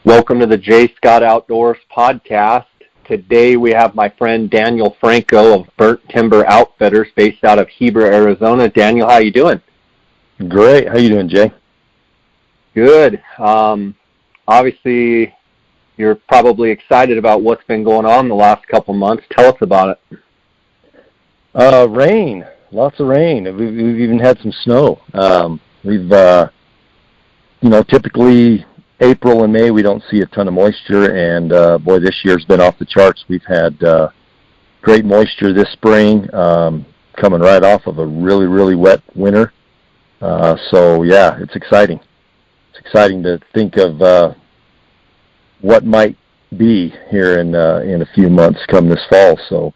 Welcome to the J. Scott Outdoors podcast. Today we have my friend Daniel Franco of Burnt Timber Outfitters based out of Heber, Arizona. Daniel, how you doing? Great. How you doing, Jay? Good. Obviously, you're probably excited about what's been going on the last couple months. Tell us about it. Rain. Lots of rain. We've even had some snow. Typically April and May we don't see a ton of moisture, and boy, this year's been off the charts. We've had great moisture this spring, coming right off of a really, really wet winter. So yeah, it's exciting. It's exciting to think of what might be here in a few months come this fall. So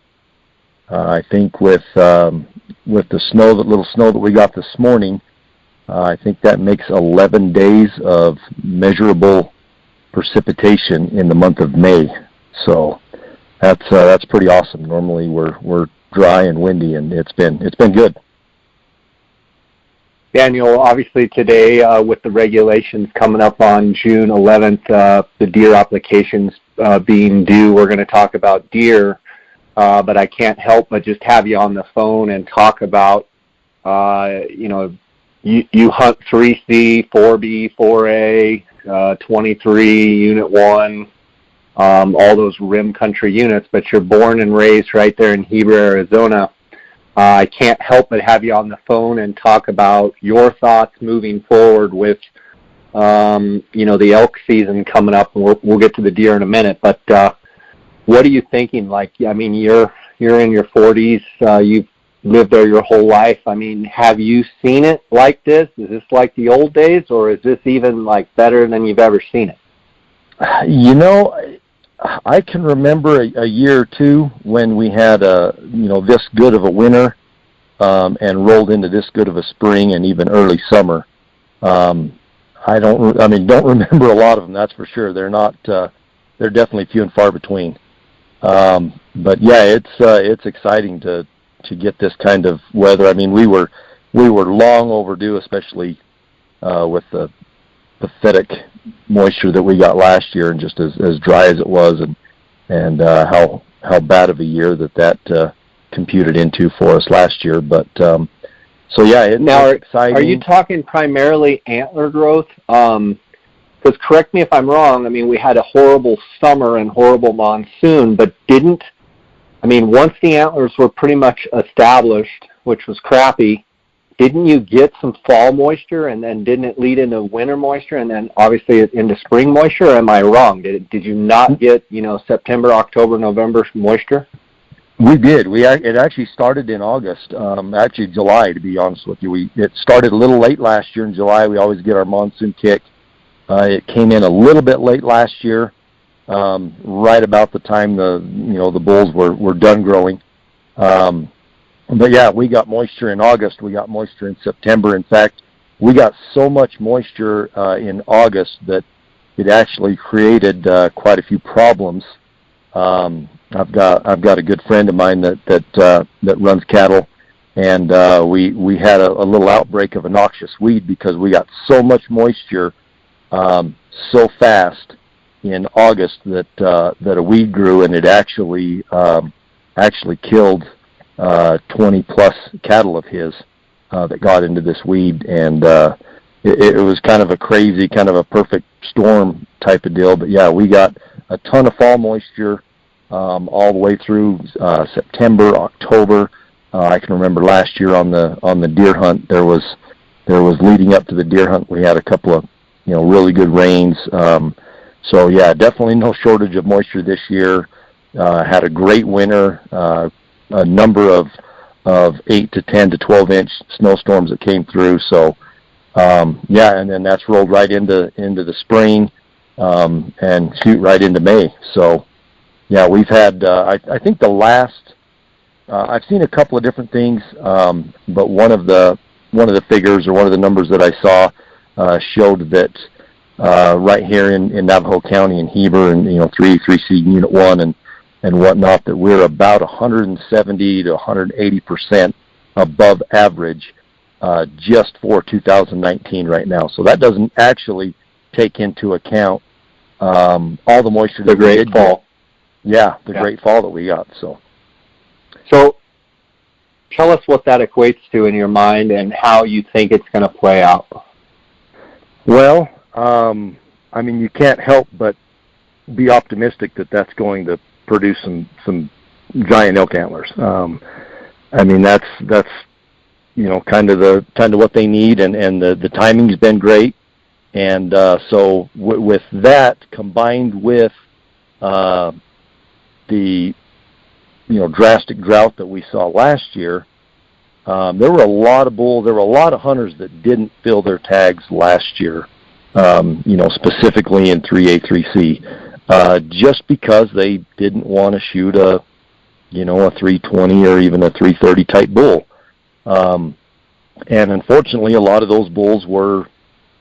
I think with the little snow that we got this morning, I think that makes 11 days of measurable precipitation in the month of May. So that's pretty awesome. Normally we're dry and windy, and it's been good. Daniel, obviously today with the regulations coming up on June 11th, the deer applications being due, we're going to talk about deer, but I can't help but just have you on the phone and talk about, You hunt 3C, 4B, 4A, 23, Unit 1, all those rim country units, but you're born and raised right there in Heber, Arizona. I can't help but have you on the phone and talk about your thoughts moving forward with, the elk season coming up, and we'll get to the deer in a minute, but what are you thinking? You're in your 40s, you've lived there your whole life. Have you seen it like this? Is this like the old days, or is this even better than you've ever seen it? I can remember a year or two when we had this good of a winter, and rolled into this good of a spring and even early summer. Don't remember a lot of them, that's for sure. They're definitely few and far between. But yeah, it's exciting to get this kind of weather. We were long overdue, especially with the pathetic moisture that we got last year, and just as dry as it was, and how bad of a year that computed into for us last year. But so yeah, it's exciting. Are you talking primarily antler growth? Because correct me if I'm wrong. We had a horrible summer and horrible monsoon, but once the antlers were pretty much established, which was crappy, didn't you get some fall moisture, and then didn't it lead into winter moisture, and then obviously into spring moisture? Or am I wrong? Did you not get September, October, November moisture? We did. It actually started in August, actually July, to be honest with you. It started a little late last year in July. We always get our monsoon kick. It came in a little bit late last year. Right about the time the bulls were done growing. But yeah, we got moisture in August. We got moisture in September. In fact, we got so much moisture in August that it actually created quite a few problems. I've got a good friend of mine that runs cattle, and we had a little outbreak of a noxious weed because we got so much moisture so fast in August that a weed grew, and it actually killed 20 plus cattle of his that got into this weed, and it was kind of a crazy, kind of a perfect storm type of deal. But yeah, we got a ton of fall moisture all the way through September, October. I can remember last year on the deer hunt, there was leading up to the deer hunt, we had a couple of really good rains. So yeah, definitely no shortage of moisture this year. Had a great winter, a number of 8 to 10 to 12 inch snowstorms that came through. So yeah, and then that's rolled right into the spring, and shoot right into May. So yeah, we've had I think the last I've seen a couple of different things, but one of the figures, or one of the numbers that I saw showed that right here in Navajo County in Heber, and 3C Unit 1 and whatnot, that we're about 170 to 180% above average just for 2019 right now. So that doesn't actually take into account all the moisture. The great fall. Yeah, the great fall that we got. So tell us what that equates to in your mind and how you think it's going to play out. Well, I mean, you can't help but be optimistic that that's going to produce some giant elk antlers. I mean, that's kind of what they need, and the timing's been great. And so with that combined with the drastic drought that we saw last year, there were a lot of bulls. There were a lot of hunters that didn't fill their tags last year. Specifically in 3A, 3C, just because they didn't want to shoot a 320 or even a 330 type bull. And unfortunately, a lot of those bulls were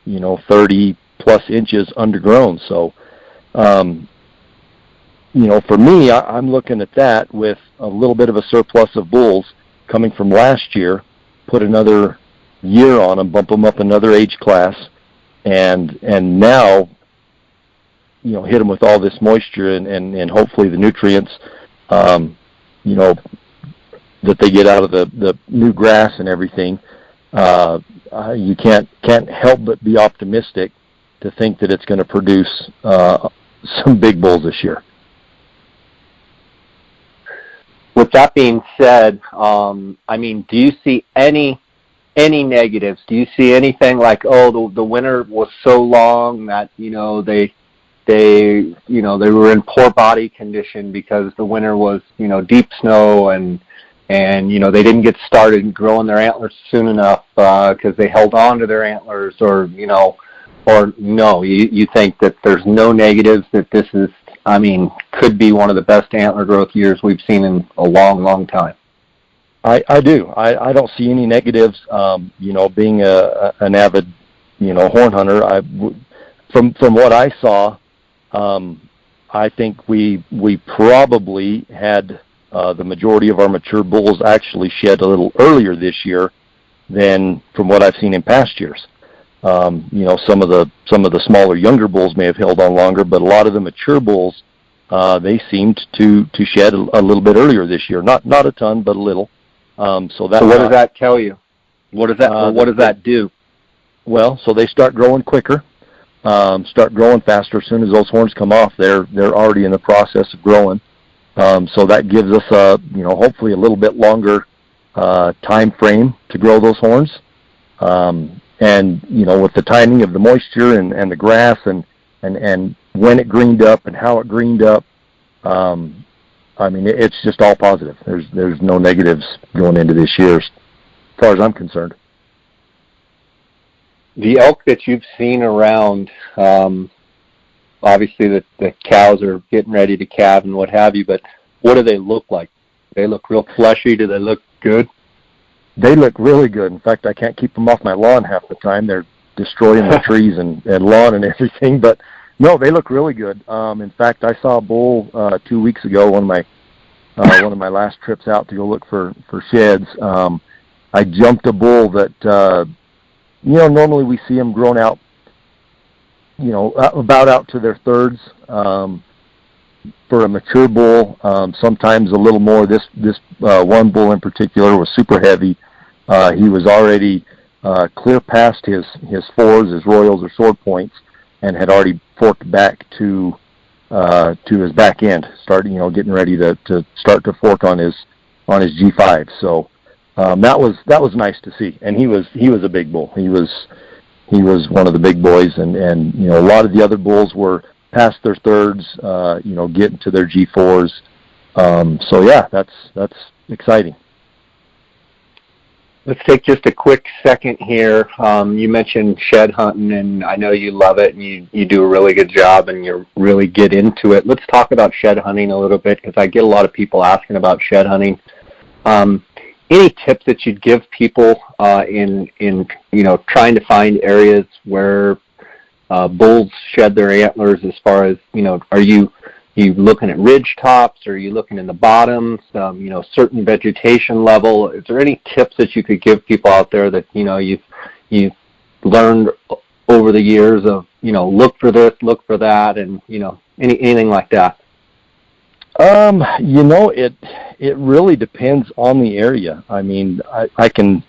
30 plus inches undergrown. So, for me, I'm looking at that with a little bit of a surplus of bulls coming from last year, put another year on them, bump them up another age class, and now, hit them with all this moisture and hopefully the nutrients, that they get out of the new grass and everything. You can't help but be optimistic to think that it's going to produce some big bulls this year. With that being said, do you see any negatives? Do you see anything like, the winter was so long that they were in poor body condition because the winter was deep snow and they didn't get started growing their antlers soon enough because they held on to their antlers, or no, you think that there's no negatives, that this is, could be one of the best antler growth years we've seen in a long, long time? I do. I don't see any negatives. Being an avid, horn hunter, from what I saw, I think we probably had the majority of our mature bulls actually shed a little earlier this year than from what I've seen in past years. Some of the smaller, younger bulls may have held on longer, but a lot of the mature bulls, they seemed to shed a little bit earlier this year. Not a ton, but a little. So what does that tell you? What does that do? Well, so they start growing quicker, start growing faster. As soon as those horns come off, they're already in the process of growing. So that gives us hopefully a little bit longer time frame to grow those horns. And with the timing of the moisture and the grass and when it greened up and how it greened up, it's just all positive. There's no negatives going into this year as far as I'm concerned. The elk that you've seen around, obviously the cows are getting ready to calve and what have you, but what do they look like? They look real fleshy. Do they look good? They look really good. In fact, I can't keep them off my lawn half the time. They're destroying the trees and lawn and everything. But no, they look really good. In fact, I saw a bull 2 weeks ago. One of my last trips out to go look for sheds. I jumped a bull that normally we see them grown out, about out to their thirds. For a mature bull, sometimes a little more. This one bull in particular was super heavy. He was already clear past his fours, his royals or sword points, and had already forked back to his back end, starting getting ready to start to fork on his G5. So that was nice to see, and he was a big bull. He was one of the big boys, and a lot of the other bulls were past their thirds, getting to their G4s. So yeah, that's exciting. Let's take just a quick second here. You mentioned shed hunting, and I know you love it, and you do a really good job, and you really get into it. Let's talk about shed hunting a little bit, because I get a lot of people asking about shed hunting. Any tips that you'd give people in trying to find areas where bulls shed their antlers, as far as, are you looking at ridge tops? Are you looking in the bottoms, certain vegetation level? Is there any tips that you could give people out there that, you've learned over the years of, look for this, look for that, and, anything like that? It really depends on the area. I mean, I can,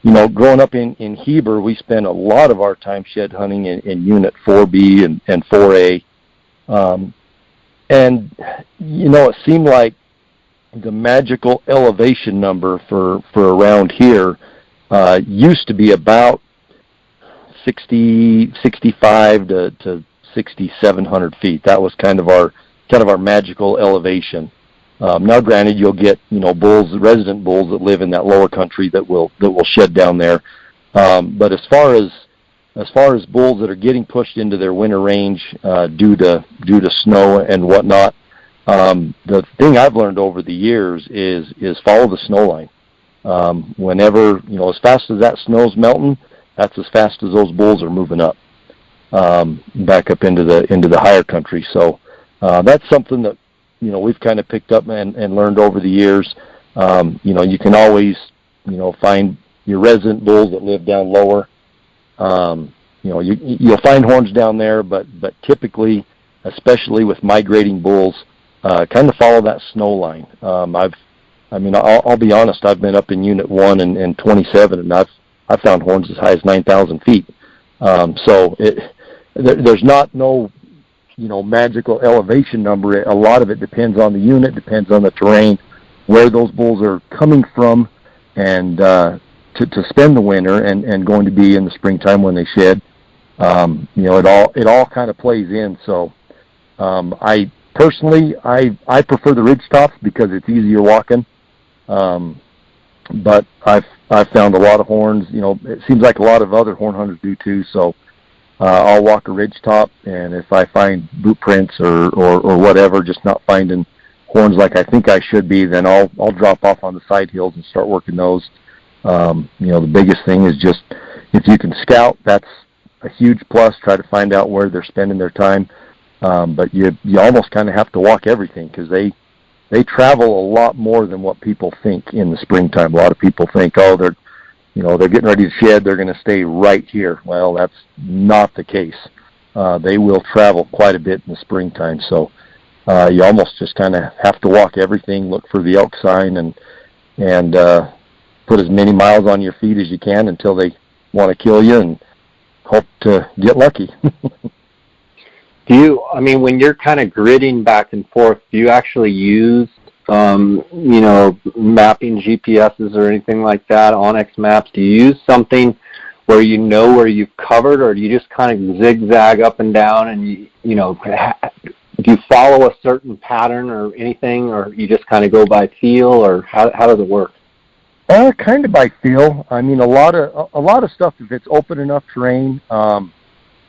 growing up in Heber, we spent a lot of our time shed hunting in Unit 4B and 4A. It seemed like the magical elevation number for around here used to be about 65 to 6,700 feet. That was kind of our magical elevation. Now, granted, you'll get bulls, resident bulls that live in that lower country that will shed down there. But as far as bulls that are getting pushed into their winter range due to snow and whatnot, the thing I've learned over the years is follow the snow line. Whenever as fast as that snow's melting, that's as fast as those bulls are moving up, back up into the higher country. So that's something that we've kind of picked up and learned over the years. You can always find your resident bulls that live down lower. You'll find horns down there, but typically, especially with migrating bulls, kind of follow that snow line. I'll be honest. I've been up in Unit 1 and 27, and I've found horns as high as 9,000 feet. So there's no magical elevation number. A lot of it depends on the unit, depends on the terrain, where those bulls are coming from, and to spend the winter and going to be in the springtime when they shed. It all kind of plays in. So I personally prefer the ridge tops because it's easier walking. But I've found a lot of horns. It seems like a lot of other horn hunters do too. So I'll walk a ridge top, and if I find boot prints or whatever, just not finding horns like I think I should be, then I'll drop off on the side hills and start working those. The biggest thing is just if you can scout, that's a huge plus. Try to find out where they're spending their time. But you almost kind of have to walk everything because they travel a lot more than what people think in the springtime. A lot of people think, they're getting ready to shed, they're going to stay right here. Well, that's not the case. They will travel quite a bit in the springtime. So you almost just kind of have to walk everything, look for the elk sign, and put as many miles on your feet as you can until they want to kill you, and hope to get lucky. When you're kind of gridding back and forth, do you actually use, mapping GPSs or anything like that, Onyx maps? Do you use something where you know where you've covered, or do you just kind of zigzag up and down and, do you follow a certain pattern or anything, or you just kind of go by feel, or how does it work? Kind of by feel. A lot of stuff, if it's open enough terrain,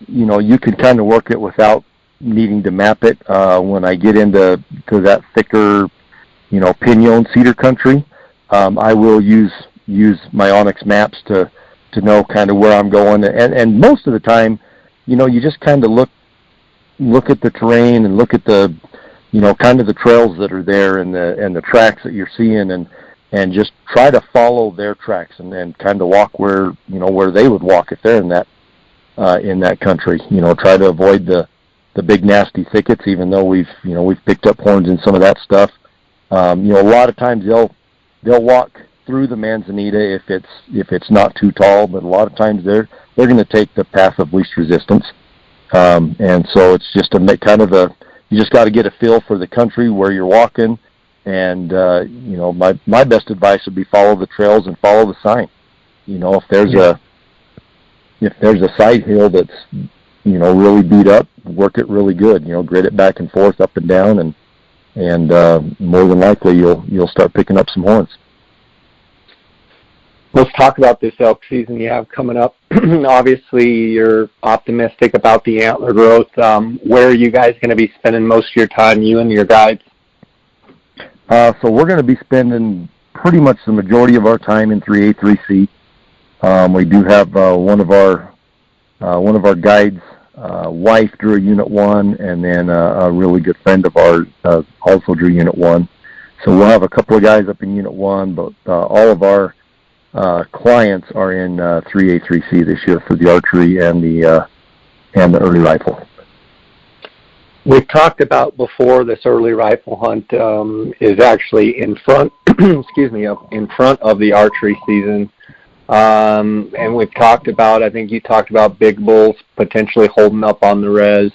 you can kind of work it without needing to map it. When I get into that thicker, pinon cedar country, I will use my Onyx maps to know kind of where I'm going. And most of the time, you just kind of look at the terrain and look at the, kind of the trails that are there and the tracks that you're seeing, and just try to follow their tracks and kind of walk where they would walk if they're in that country. Try to avoid the big nasty thickets, even though we've picked up horns in some of that stuff. A lot of times they'll walk through the manzanita if it's not too tall, but a lot of times they're going to take the path of least resistance. And so it's just you just got to get a feel for the country where you're walking. And my best advice would be follow the trails and follow the sign. If there's a side hill that's really beat up, work it really good. Grid it back and forth, up and down, and more than likely you'll start picking up some horns. Let's talk about this elk season you have coming up. Obviously, you're optimistic about the antler growth. Where are you guys going to be spending most of your time, you and your guides? So we're going to be spending pretty much the majority of our time in 3A, 3C. We do have one of our guides' wife drew a Unit 1, and then a really good friend of ours also drew Unit 1. So we'll have a couple of guys up in Unit 1, but all of our clients are in 3A, 3C this year for the archery and the early rifle. We've talked about before this early rifle hunt is actually in front, excuse me, in front of the archery season. And we've talked about, I think you talked about big bulls potentially holding up on the res.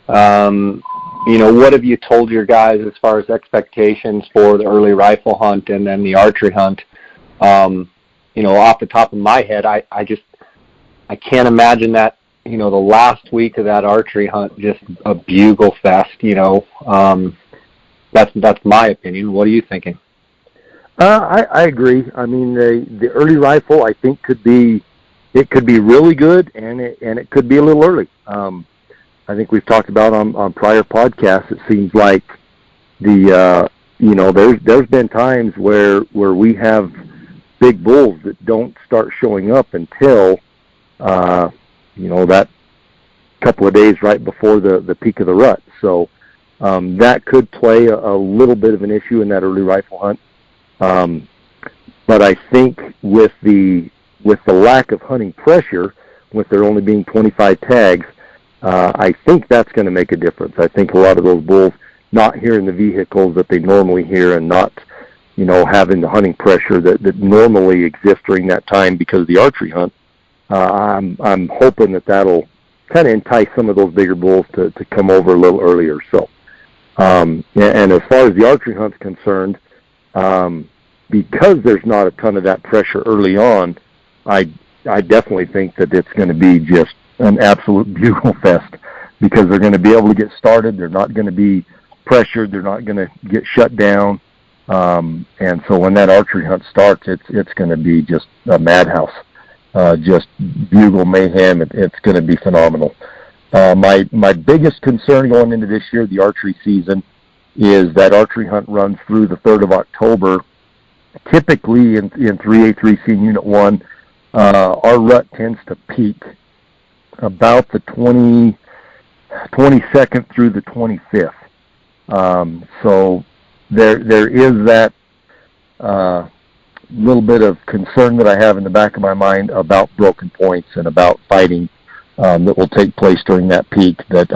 What have you told your guys as far as expectations for the early rifle hunt and then the archery hunt? Off the top of my head, I can't imagine that, the last week of that archery hunt, just a bugle fest, that's my opinion. What are you thinking? I agree. I mean, the early rifle, I think, could be really good, and it could be a little early. I think we've talked about on prior podcasts. It seems like there's been times where we have big bulls that don't start showing up until that couple of days right before the peak of the rut. So that could play a little bit of an issue in that early rifle hunt. But I think with the lack of hunting pressure, with there only being 25 tags, I think that's going to make a difference. I think a lot of those bulls not hearing the vehicles that they normally hear and not, having the hunting pressure that normally exists during that time because of the archery hunt, I'm hoping that'll kind of entice some of those bigger bulls to come over a little earlier. So, and as far as the archery hunt's concerned, because there's not a ton of that pressure early on, I definitely think that it's going to be just an absolute bugle fest because they're going to be able to get started. They're not going to be pressured. They're not going to get shut down. And so when that archery hunt starts, it's going to be just a madhouse, just bugle mayhem. It's going to be phenomenal. My biggest concern going into this year, the archery season, is that archery hunt runs through the 3rd of October. Typically in 3A, 3C Unit 1, our rut tends to peak about the 22nd through the 25th. So there is that little bit of concern that I have in the back of my mind about broken points and about fighting that will take place during that peak that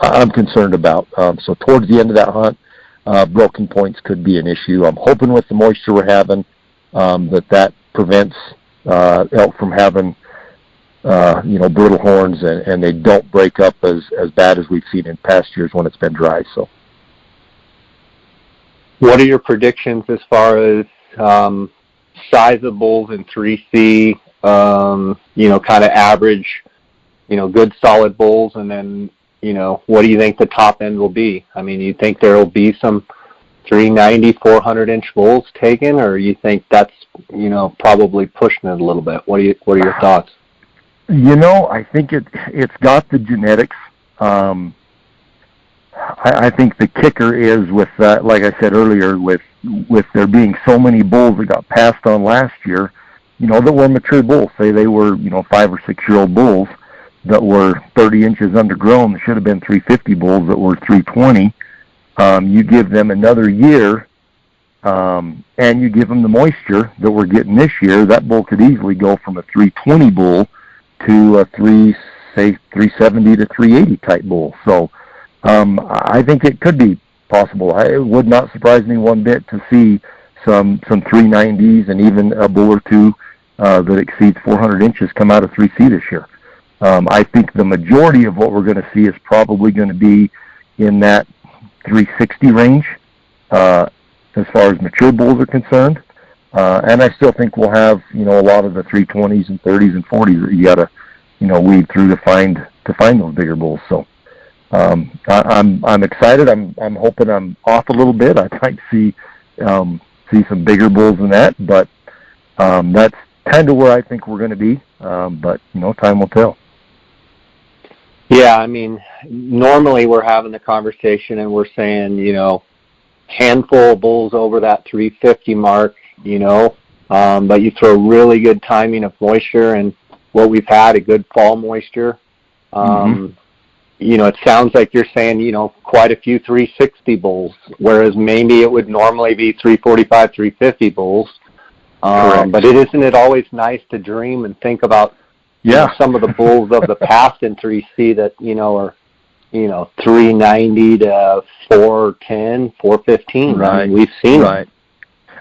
I'm concerned about. So towards the end of that hunt, broken points could be an issue. I'm hoping with the moisture we're having that prevents elk from having brittle horns and they don't break up as bad as we've seen in past years when it's been dry. So, what are your predictions as far as size of bulls in 3C? Kind of average, good solid bulls, and then what do you think the top end will be? I mean, you think there will be some 390, 400-inch bulls taken, or you think that's, probably pushing it a little bit? What are your thoughts? I think it's got the genetics. I think the kicker is with that, like I said earlier, with there being so many bulls that got passed on last year, that were mature bulls. Say they were, 5 or 6 year old bulls that were 30 inches undergrown. There should have been 350 bulls that were 320. You give them another year, and you give them the moisture that we're getting this year, that bull could easily go from a 320 bull to a 370 to 380 type bull. So I think it could be possible. It would not surprise me one bit to see some 390s and even a bull or two that exceeds 400 inches come out of 3C this year. I think the majority of what we're going to see is probably going to be in that 360 range as far as mature bulls are concerned. And I still think we'll have, a lot of the 320s and 30s and 40s that you got to, weed through to find those bigger bulls. So I'm excited. I'm hoping I'm off a little bit. I'd like to see some bigger bulls than that, but that's kind of where I think we're going to be. But time will tell. Yeah, I mean, normally we're having the conversation and we're saying, handful of bulls over that 350 mark, but you throw really good timing of moisture and what we've had, a good fall moisture. It sounds like you're saying, quite a few 360 bulls, whereas maybe it would normally be 345, 350 bulls. But isn't it always nice to dream and think about some of the bulls of the past in 3C that, are 390 to 410, 415. Right. I mean, we've seen it.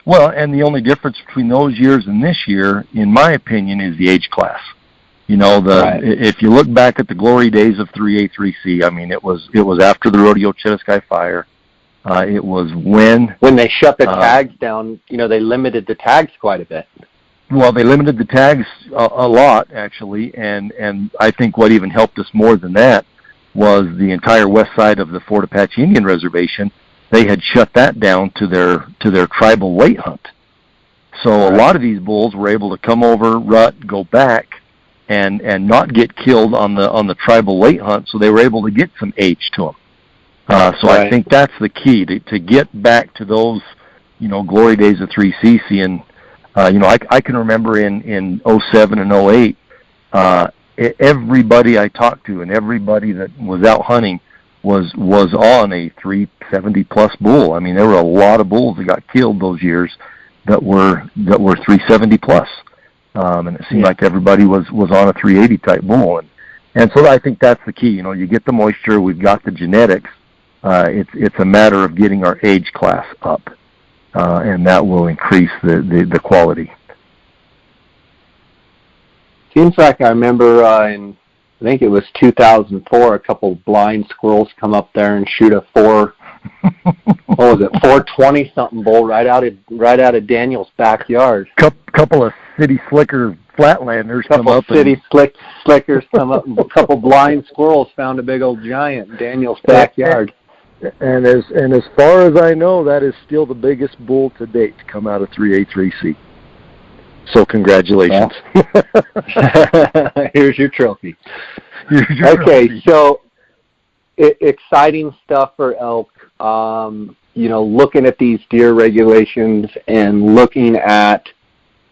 Well, and the only difference between those years and this year, in my opinion, is the age class. If you look back at the glory days of 3A, 3C, I mean, it was after the Rodeo Chetaskai fire. It was when they shut the tags down. They limited the tags quite a bit. Well, they limited the tags a lot, actually, and I think what even helped us more than that was the entire west side of the Fort Apache Indian Reservation. They had shut that down to their tribal late hunt. So a lot of these bulls were able to come over, rut, go back, and not get killed on the tribal late hunt. So they were able to get some age to them. So I think that's the key to get back to those, glory days of 3CC. And I can remember in 07 and 08, everybody I talked to and everybody that was out hunting was on a 370 plus bull. I mean, there were a lot of bulls that got killed those years that were 370 plus, and it seemed like everybody was on a 380 type bull. And so I think that's the key. You get the moisture, we've got the genetics. It's a matter of getting our age class up, and that will increase the quality. Seems like I remember I think it was 2004, a couple blind squirrels come up there and shoot a 420 something bull right out of Daniel's backyard. Couple of city slicker flatlanders slickers come up, and a couple blind squirrels found a big old giant in Daniel's backyard. And as far as I know, that is still the biggest bull to date to come out of 3A3C. So congratulations. Well, here's your trophy. So exciting stuff for elk. Looking at these deer regulations and looking at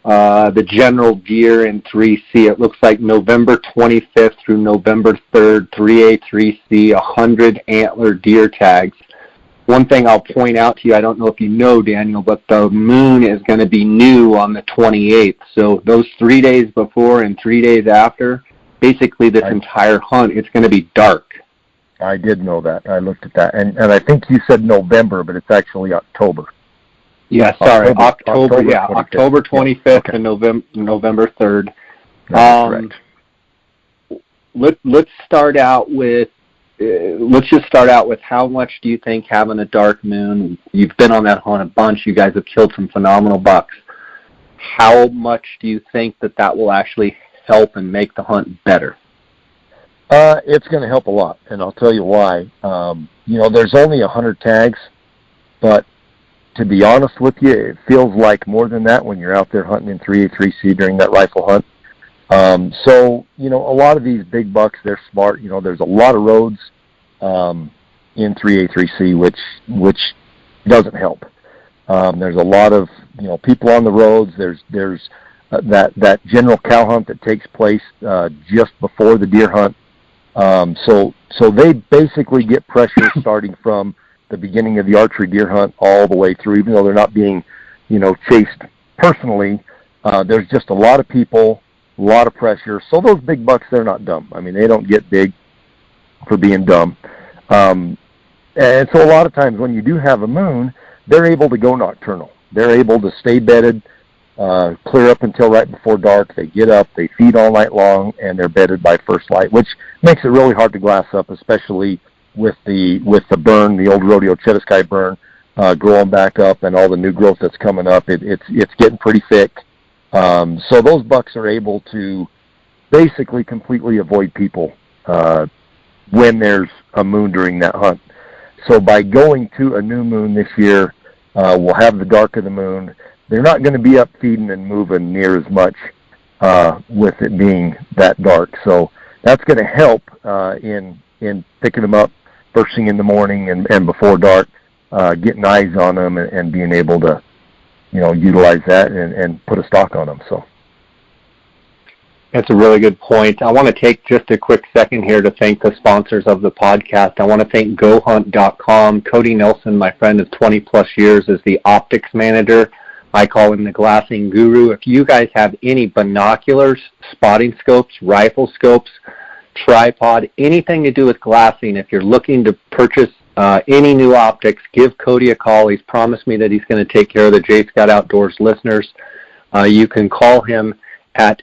the general deer in 3C, it looks like November 25th through November 3rd, 3A, 3C, 100 antler deer tags. One thing I'll point out to you, I don't know if you know, Daniel, but the moon is going to be new on the 28th. So those 3 days before and 3 days after, basically this entire hunt, it's going to be dark. I did know that. I looked at that. And I think you said November, but it's actually October. Yeah, sorry, October 25th and November 3rd. Correct. Let's start out with how much do you think having a dark moon? You've been on that hunt a bunch. You guys have killed some phenomenal bucks. How much do you think that will actually help and make the hunt better? It's going to help a lot, and I'll tell you why. There's only 100 tags, but to be honest with you, it feels like more than that when you're out there hunting in 3A, 3C during that rifle hunt. So, a lot of these big bucks, they're smart. There's a lot of roads in 3A, 3C, which doesn't help. There's a lot of, people on the roads. There's that general cow hunt that takes place just before the deer hunt. So they basically get pressure starting from the beginning of the archery deer hunt all the way through, even though they're not being, chased personally. There's just a lot of people, a lot of pressure. So those big bucks, they're not dumb. I mean, they don't get big for being dumb. And so a lot of times when you do have a moon, they're able to go nocturnal. They're able to stay bedded, clear up until right before dark. They get up, they feed all night long, and they're bedded by first light, which makes it really hard to glass up, especially with the burn, the old Rodeo Chetaskai burn, growing back up and all the new growth that's coming up. It's getting pretty thick. So those bucks are able to basically completely avoid people when there's a moon during that hunt. So by going to a new moon this year, we'll have the dark of the moon. They're not going to be up feeding and moving near as much with it being that dark. So that's going to help in picking them up first thing in the morning and before dark, getting eyes on them and being able to, utilize that and put a stock on them. So that's a really good point. I want to take just a quick second here to thank the sponsors of the podcast. I want to thank GoHunt.com. Cody Nelson, my friend of 20 plus years, is the optics manager. I call him the glassing guru. If you guys have any binoculars, spotting scopes, rifle scopes, tripod, anything to do with glassing, if you're looking to purchase any new optics, give Cody a call. He's promised me that he's going to take care of the J Scott Outdoors listeners. You can call him at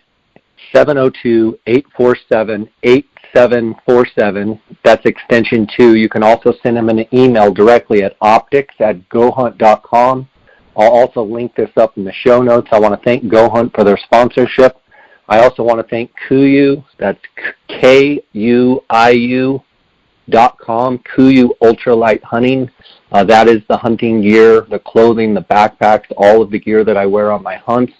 702-847-8747. That's extension 2. You can also send him an email directly at optics@gohunt.com. I'll also link this up in the show notes. I want to thank GoHunt for their sponsorship. I also want to thank KUIU, that's KUIU.com, KUIU Ultralight Hunting. That is the hunting gear, the clothing, the backpacks, all of the gear that I wear on my hunts.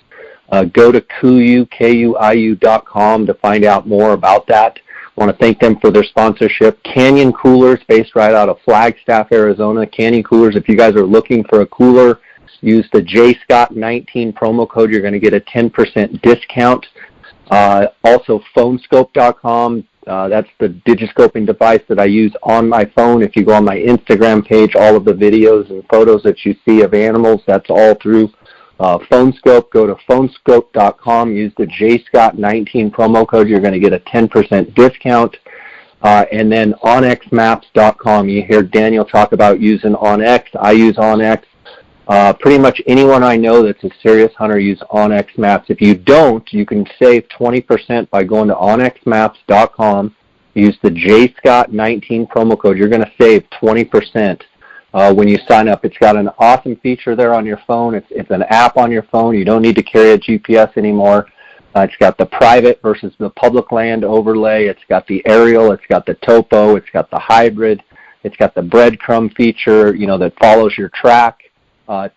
Go to KUIU.com to find out more about that. I want to thank them for their sponsorship. Canyon Coolers, based right out of Flagstaff, Arizona. Canyon Coolers, if you guys are looking for a cooler, use the JScott19 promo code. You're going to get a 10% discount. Also, phonescope.com. That's the digiscoping device that I use on my phone. If you go on my Instagram page, all of the videos and photos that you see of animals, that's all through Phonescope. Go to phonescope.com. Use the JScott19 promo code. You're going to get a 10% discount. And then onxmaps.com. You hear Daniel talk about using OnX. I use OnX. Pretty much anyone I know that's a serious hunter use OnX Maps. If you don't, you can save 20% by going to onxmaps.com. Use the JScott19 promo code. You're going to save 20% when you sign up. It's got an awesome feature there on your phone. It's an app on your phone. You don't need to carry a GPS anymore. It's got the private versus the public land overlay. It's got the aerial. It's got the topo. It's got the hybrid. It's got the breadcrumb feature, that follows your track.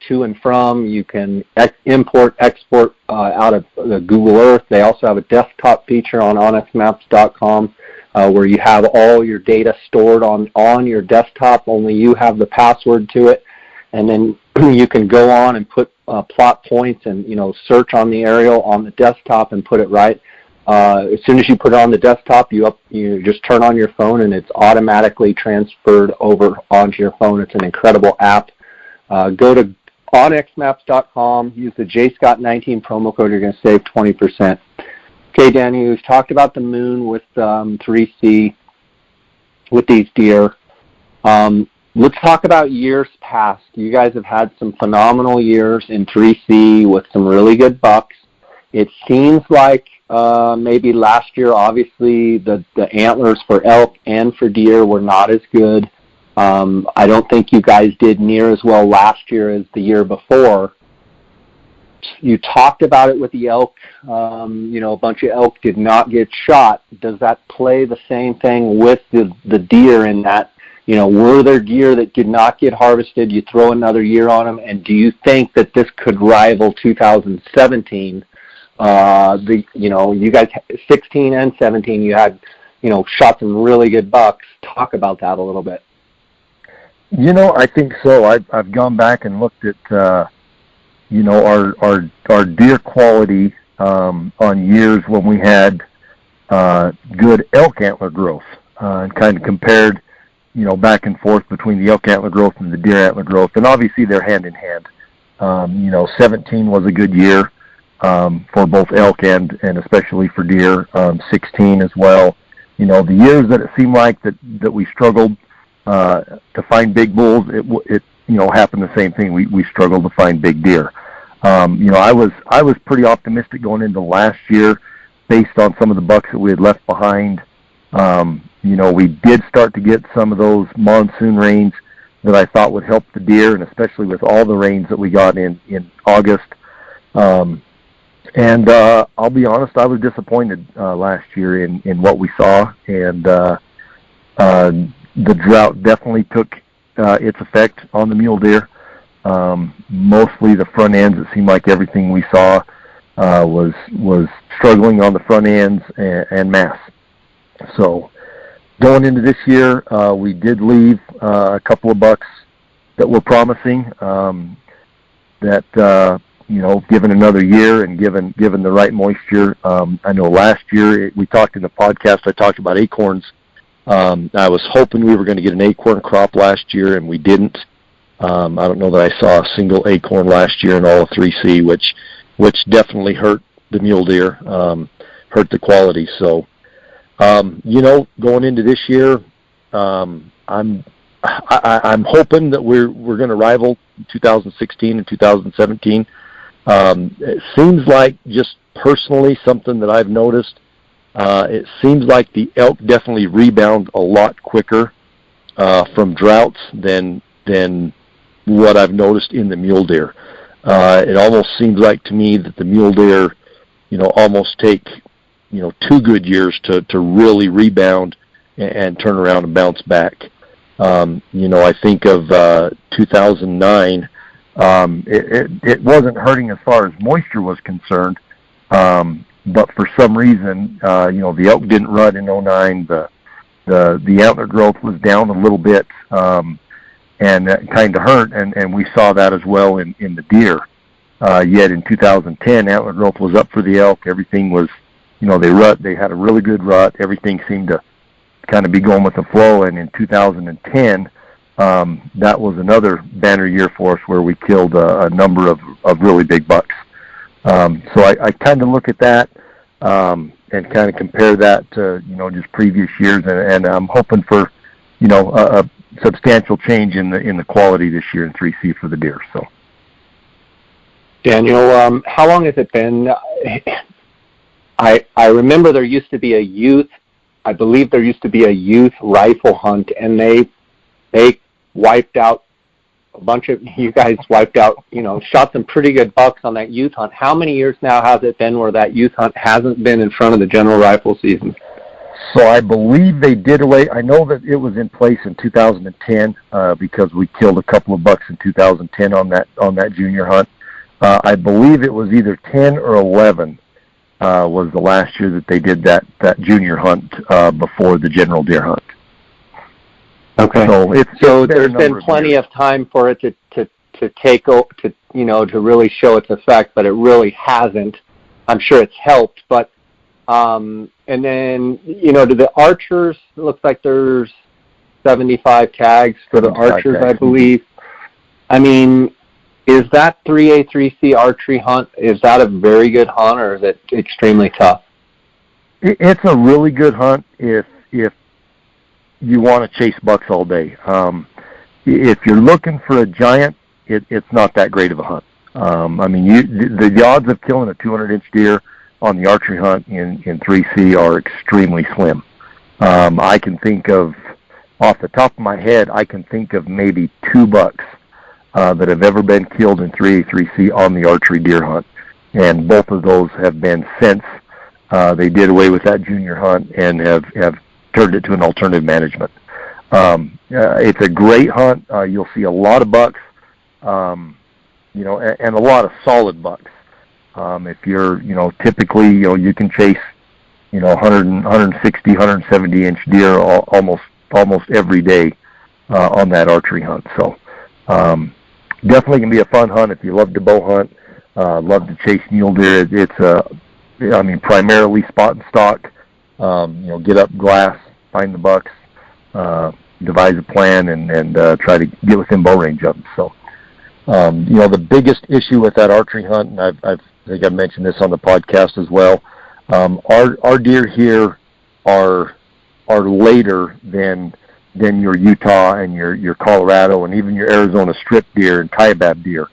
To and from. You can import, export out of the Google Earth. They also have a desktop feature on onxmaps.com where you have all your data stored on your desktop. Only you have the password to it. And then you can go on and put plot points and, search on the aerial on the desktop and put it right. As soon as you put it on the desktop, you just turn on your phone and it's automatically transferred over onto your phone. It's an incredible app. Go to onxmaps.com, use the JScott19 promo code, you're going to save 20%. Okay, Danny, we've talked about the moon with 3C, with these deer. Let's talk about years past. You guys have had some phenomenal years in 3C with some really good bucks. It seems like maybe last year, obviously, the antlers for elk and for deer were not as good. I don't think you guys did near as well last year as the year before. You talked about it with the elk. A bunch of elk did not get shot. Does that play the same thing with the deer in that, were there deer that did not get harvested? You throw another year on them, and do you think that this could rival 2017? You guys, 16 and 17, you had, shot some really good bucks. Talk about that a little bit. I think so. I've gone back and looked at, our deer quality on years when we had good elk antler growth, and kind of compared, back and forth between the elk antler growth and the deer antler growth, and obviously they're hand in hand. 17 was a good year for both elk and especially for deer. 16 as well. The years that it seemed like that we struggled to find big bulls, it happened the same thing. We struggled to find big deer. I was pretty optimistic going into last year based on some of the bucks that we had left behind. We did start to get some of those monsoon rains that I thought would help the deer, and especially with all the rains that we got in August. I'll be honest, I was disappointed last year in what we saw, and the drought definitely took its effect on the mule deer. Mostly the front ends. It seemed like everything we saw was struggling on the front ends and mass. So going into this year, we did leave a couple of bucks that were promising. Given another year and given the right moisture, I know last year we talked in the podcast. I talked about acorns. I was hoping we were going to get an acorn crop last year, and we didn't. I don't know that I saw a single acorn last year in all of 3C, which definitely hurt the mule deer, hurt the quality. So, going into this year, I'm hoping that we're going to rival 2016 and 2017. It seems like, just personally, something that I've noticed, it seems like the elk definitely rebound a lot quicker from droughts than what I've noticed in the mule deer. It almost seems like to me that the mule deer, almost take, 2 good years to really rebound and turn around and bounce back. I think of 2009. It wasn't hurting as far as moisture was concerned, but for some reason, the elk didn't rut in 2009. The antler growth was down a little bit, and that kind of hurt, and we saw that as well in the deer. Yet in 2010, antler growth was up for the elk. Everything was, they had a really good rut. Everything seemed to kind of be going with the flow, and in 2010, that was another banner year for us where we killed a number of really big bucks. So I kind of look at that and kind of compare that to, just previous years, and I'm hoping for, a substantial change in the quality this year in 3C for the deer. So, Daniel, how long has it been? I remember there used to be I believe there used to be a youth rifle hunt, and they wiped out you guys wiped out, shot some pretty good bucks on that youth hunt. How many years now has it been where that youth hunt hasn't been in front of the general rifle season? So I believe they did away. I know that it was in place in 2010 because we killed a couple of bucks in 2010 on that junior hunt. I believe it was either 10 or 11 was the last year that they did that junior hunt before the general deer hunt. Okay. So there's been plenty of time for it to really show its effect, but it really hasn't. I'm sure it's helped, but and then to the archers, it looks like there's 75 tags for the archers, I believe. I mean, is that 3A, 3C archery hunt, is that a very good hunt, or is it extremely tough? It's a really good hunt if you want to chase bucks all day. If you're looking for a giant, it's not that great of a hunt. The odds of killing a 200-inch deer on the archery hunt in 3C are extremely slim. I can think of, off the top of my head, maybe 2 bucks that have ever been killed in 3A, 3C on the archery deer hunt. And both of those have been since they did away with that junior hunt and have turned it to an alternative management. It's a great hunt. You'll see a lot of bucks, and a lot of solid bucks. If you're, typically, you can chase, 160, 170-inch deer almost every day on that archery hunt. So definitely can be a fun hunt if you love to bow hunt, love to chase mule deer. It's primarily spot and stalk. Get up glass, find the bucks, devise a plan, and try to get within bow range of them. So, the biggest issue with that archery hunt, and I think I've mentioned this on the podcast as well, our deer here are later than your Utah and your Colorado and even your Arizona strip deer and kaibab deer.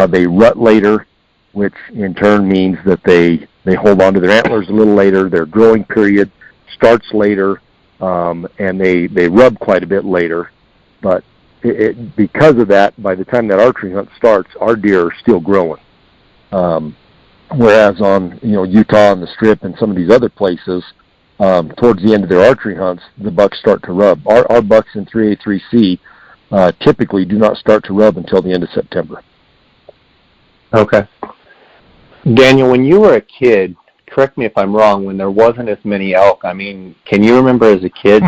They rut later, which in turn means that they hold on to their antlers a little later. Their growing period starts later, and they rub quite a bit later. But because of that, by the time that archery hunt starts, our deer are still growing. Whereas on Utah and the strip and some of these other places, towards the end of their archery hunts, the bucks start to rub. Our bucks in 3A, 3C typically do not start to rub until the end of September. Okay. Daniel, when you were a kid, correct me if I'm wrong, when there wasn't as many elk, can you remember as a kid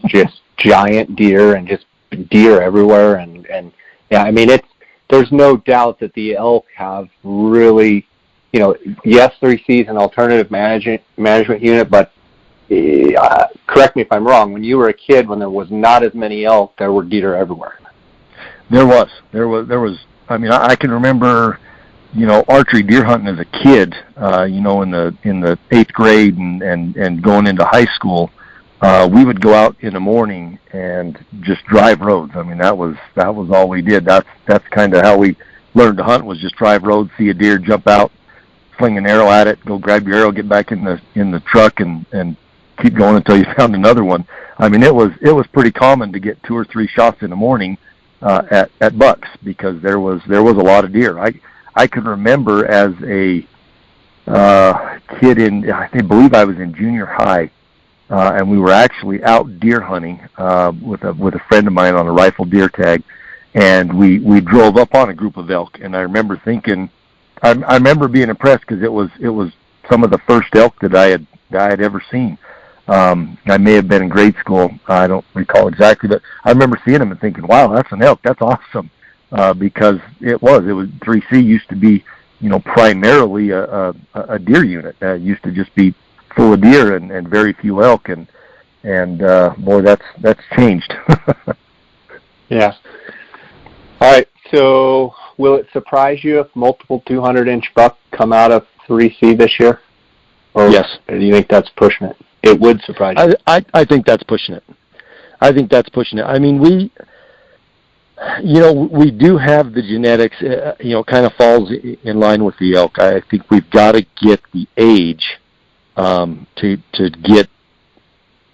just giant deer and just deer everywhere? And there's no doubt that the elk have really, yes, 3C is an alternative management unit, but correct me if I'm wrong, when you were a kid, when there was not as many elk, there were deer everywhere. There was. I mean, I can remember, archery deer hunting as a kid. In the 8th grade and going into high school. We would go out in the morning and just drive roads. I mean, that was all we did. That's kind of how we learned to hunt, was just drive roads, see a deer, jump out, fling an arrow at it, go grab your arrow, get back in the truck, and keep going until you found another one. I mean, it was pretty common to get 2 or 3 shots in the morning at bucks, because there was a lot of deer. I can remember as a kid I believe I was in junior high, and we were actually out deer hunting with a friend of mine on a rifle deer tag, and we drove up on a group of elk, and I remember thinking, I remember being impressed, because it was some of the first elk that I had ever seen. I may have been in grade school. I don't recall exactly, but I remember seeing them and thinking, wow, that's an elk. That's awesome. Because it was 3C used to be, primarily a deer unit. It used to just be full of deer and very few elk. And boy, that's changed. Yeah. All right. So will it surprise you if multiple 200-inch buck come out of 3C this year? Or yes. Do you think that's pushing it? It would surprise you. I think that's pushing it. I mean, we do have the genetics, kind of falls in line with the elk. I think we've got to get the age to get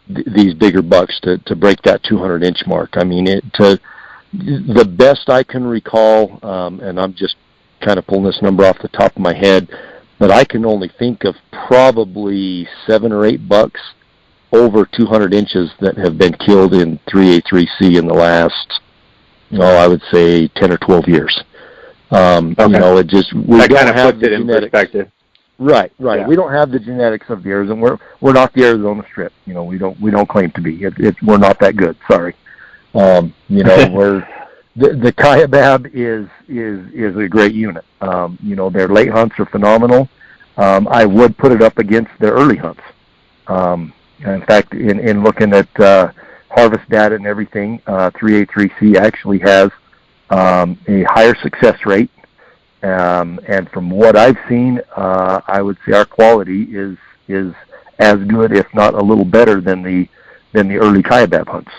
these bigger bucks to break that 200-inch mark. I mean, the best I can recall, and I'm just kind of pulling this number off the top of my head, but I can only think of probably 7 or 8 bucks over 200 inches that have been killed in 3A, 3C in the last, I would say 10 or 12 years. Okay. It just, we that don't kind of have the genetics. Perspective. Right. Yeah. We don't have the genetics of the Arizona. We're not the Arizona Strip. We don't claim to be. We're not that good. Sorry. We're the Kaibab is a great unit. Their late hunts are phenomenal. I would put it up against their early hunts. In fact, in looking at harvest data and everything, 3A, 3C actually has a higher success rate. And from what I've seen, I would say our quality is as good, if not a little better, than the early Kaibab hunts.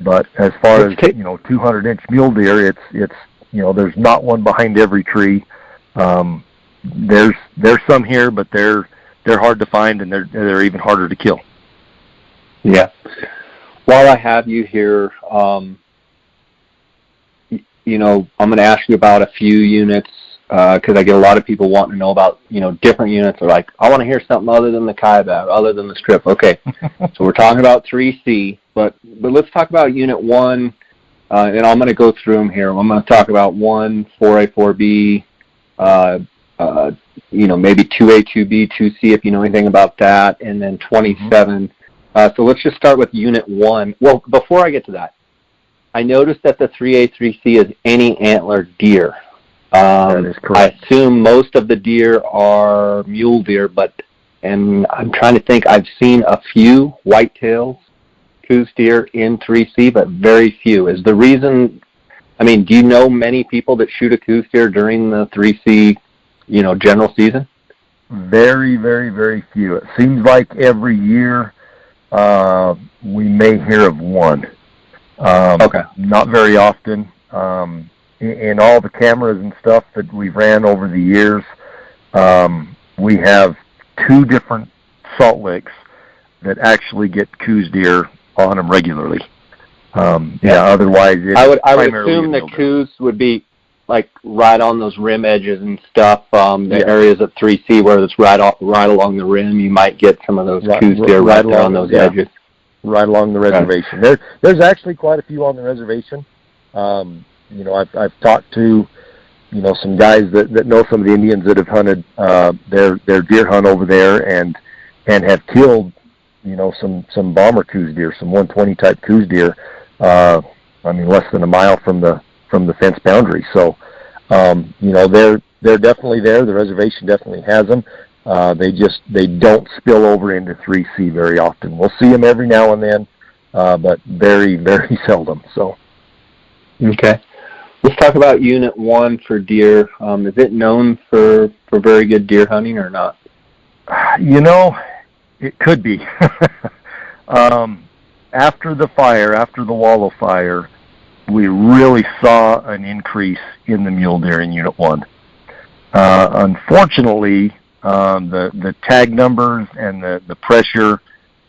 But as far as 200-inch mule deer, it's there's not one behind every tree. There's some here, but they're hard to find, and they're even harder to kill. Yeah. While I have you here, I'm going to ask you about a few units because I get a lot of people wanting to know about different units. They're like, I want to hear something other than the Kaibab, other than the Strip. Okay, so we're talking about 3C, but let's talk about Unit 1, and I'm going to go through them here. I'm going to talk about 1, 4A, 4B, maybe 2A, 2B, 2C if you know anything about that, and then 27. So let's just start with Unit 1. Well, before I get to that, I noticed that the 3A, 3C is any antler deer. That is correct. I assume most of the deer are mule deer, and I'm trying to think, I've seen a few whitetails, coos deer in 3C, but very few. Is the reason, do you know many people that shoot a coos deer during the 3C, general season? Very, very, very few. It seems like every year we may hear of one. Okay. Not very often. In all the cameras and stuff that we've ran over the years, we have 2 different salt licks that actually get coos deer on them regularly. Otherwise, I would assume that coos would be like right on those rim edges and stuff. The areas of 3C where it's right along the rim, you might get some of those coos deer right there on those edges. Right along the reservation. There's actually quite a few on the reservation. I've talked to, some guys that know some of the Indians that have hunted their deer hunt over there and have killed, some bomber coos deer, some 120 type coos deer. Less than a mile from the fence boundary. So, they're definitely there. The reservation definitely has them. They don't spill over into 3C very often. We'll see them every now and then, but very, very seldom. So. Okay. Let's talk about Unit 1 for deer. Is it known for very good deer hunting or not? It could be. After the wallow fire, we really saw an increase in the mule deer in Unit 1. Unfortunately, the tag numbers and the pressure,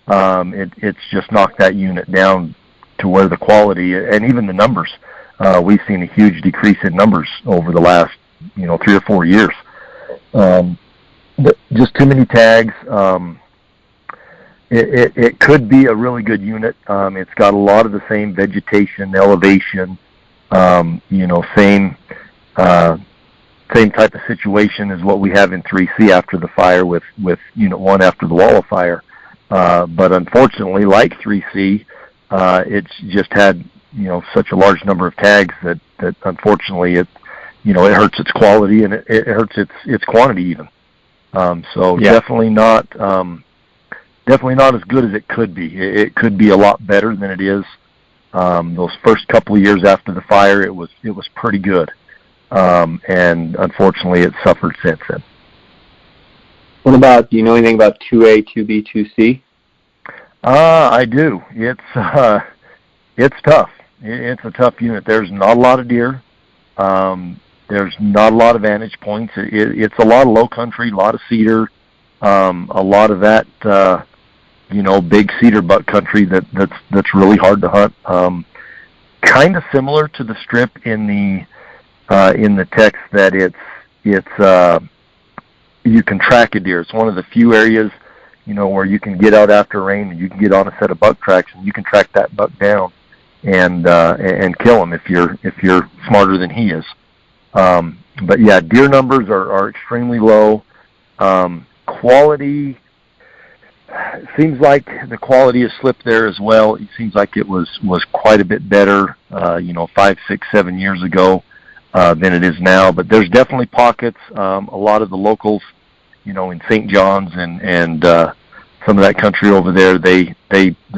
it's just knocked that unit down to where the quality and even the numbers, we've seen a huge decrease in numbers over the last 3 or 4 years. Just too many tags. It could be a really good unit. It's got a lot of the same vegetation, elevation, same type of situation as what we have in 3C after the fire with Unit 1 after the wallow fire. But unfortunately, like 3C, it's just had such a large number of tags that unfortunately it hurts its quality and it hurts its quantity even. Definitely not as good as it could be. It could be a lot better than it is. Those first couple of years after the fire, it was pretty good, and unfortunately, it's suffered since then. What about? Do you know anything about 2A, 2B, 2C? I do. It's tough. It's a tough unit. There's not a lot of deer. There's not a lot of vantage points. It's a lot of low country, a lot of cedar, a lot of that, big cedar buck country that's really hard to hunt. Kind of similar to the strip in the text that it's you can track a deer. It's one of the few areas, where you can get out after rain and you can get on a set of buck tracks and you can track that buck down and kill him if you're smarter than he is. But yeah, deer numbers are extremely low. Quality, seems like the quality has slipped there as well. It seems like it was quite a bit better, 5, 6, 7 years ago than it is now. But there's definitely pockets. A lot of the locals, in St. John's and some of that country over there, they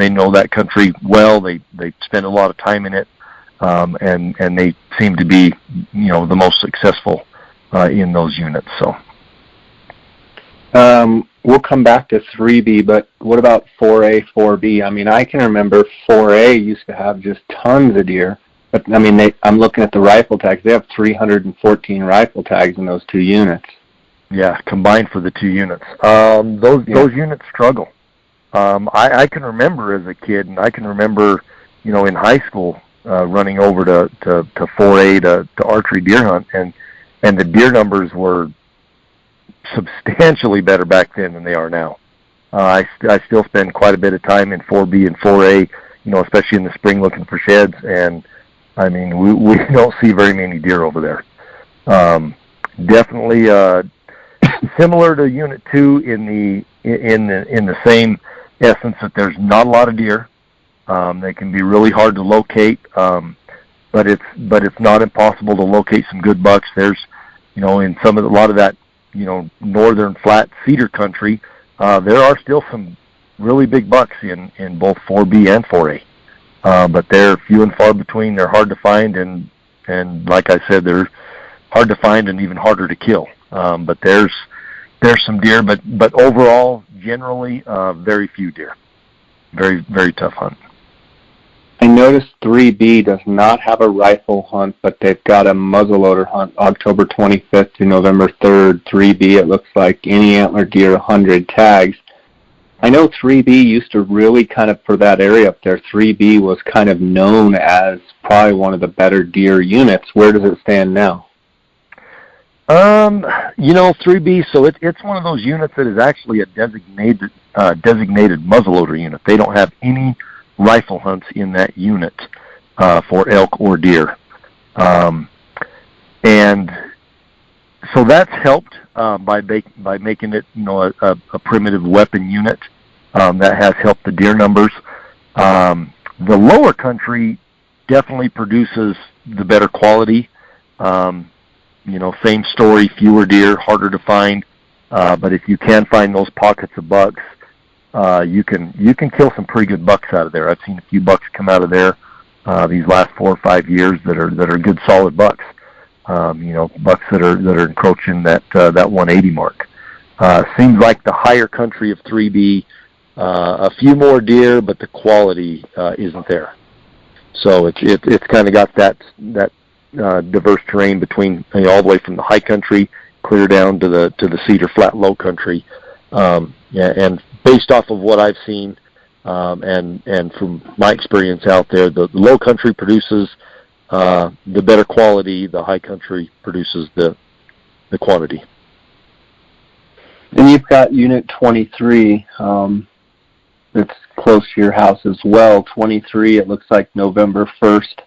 know that country well. They spend a lot of time in it. And they seem to be, the most successful in those units. So, we'll come back to 3B, but what about 4A, 4B? I mean, I can remember 4A used to have just tons of deer, but I mean, I'm looking at the rifle tags. They have 314 rifle tags in those two units. Yeah, combined for the two units. Those units struggle. I can remember as a kid, and I can remember, in high school. Running over to 4A to archery deer hunt, and the deer numbers were substantially better back then than they are now. I still spend quite a bit of time in 4B and 4A, especially in the spring looking for sheds, and I mean we don't see very many deer over there. Definitely similar to Unit 2 in the same essence that there's not a lot of deer. They can be really hard to locate, but it's not impossible to locate some good bucks. There's, in a lot of that, northern flat cedar country, there are still some really big bucks in both 4B and 4A, but they're few and far between. They're hard to find, and like I said, they're hard to find and even harder to kill. But there's some deer, but overall, generally, very few deer. Very, very tough hunt. I noticed 3B does not have a rifle hunt, but they've got a muzzleloader hunt, October 25th to November 3rd. 3B, it looks like any antler deer, 100 tags. I know 3B used to really kind of, for that area up there, 3B was kind of known as probably one of the better deer units. Where does it stand now? 3B, so it's one of those units that is actually a designated muzzleloader unit. They don't have any rifle hunts in that unit for elk or deer. And so that's helped by making it, a primitive weapon unit. That has helped the deer numbers. The lower country definitely produces the better quality. Same story, fewer deer, harder to find. But if you can find those pockets of bucks, you can kill some pretty good bucks out of there. I've seen a few bucks come out of there these last 4 or 5 years that are good solid bucks. Bucks that are encroaching that 180 mark. Seems like the higher country of 3B, a few more deer, but the quality isn't there. So it's kind of got that diverse terrain between all the way from the high country clear down to the cedar flat low country. And based off of what I've seen and from my experience out there, the low country produces the better quality, the high country produces the quantity. And you've got Unit 23 that's close to your house as well. 23, it looks like November 1st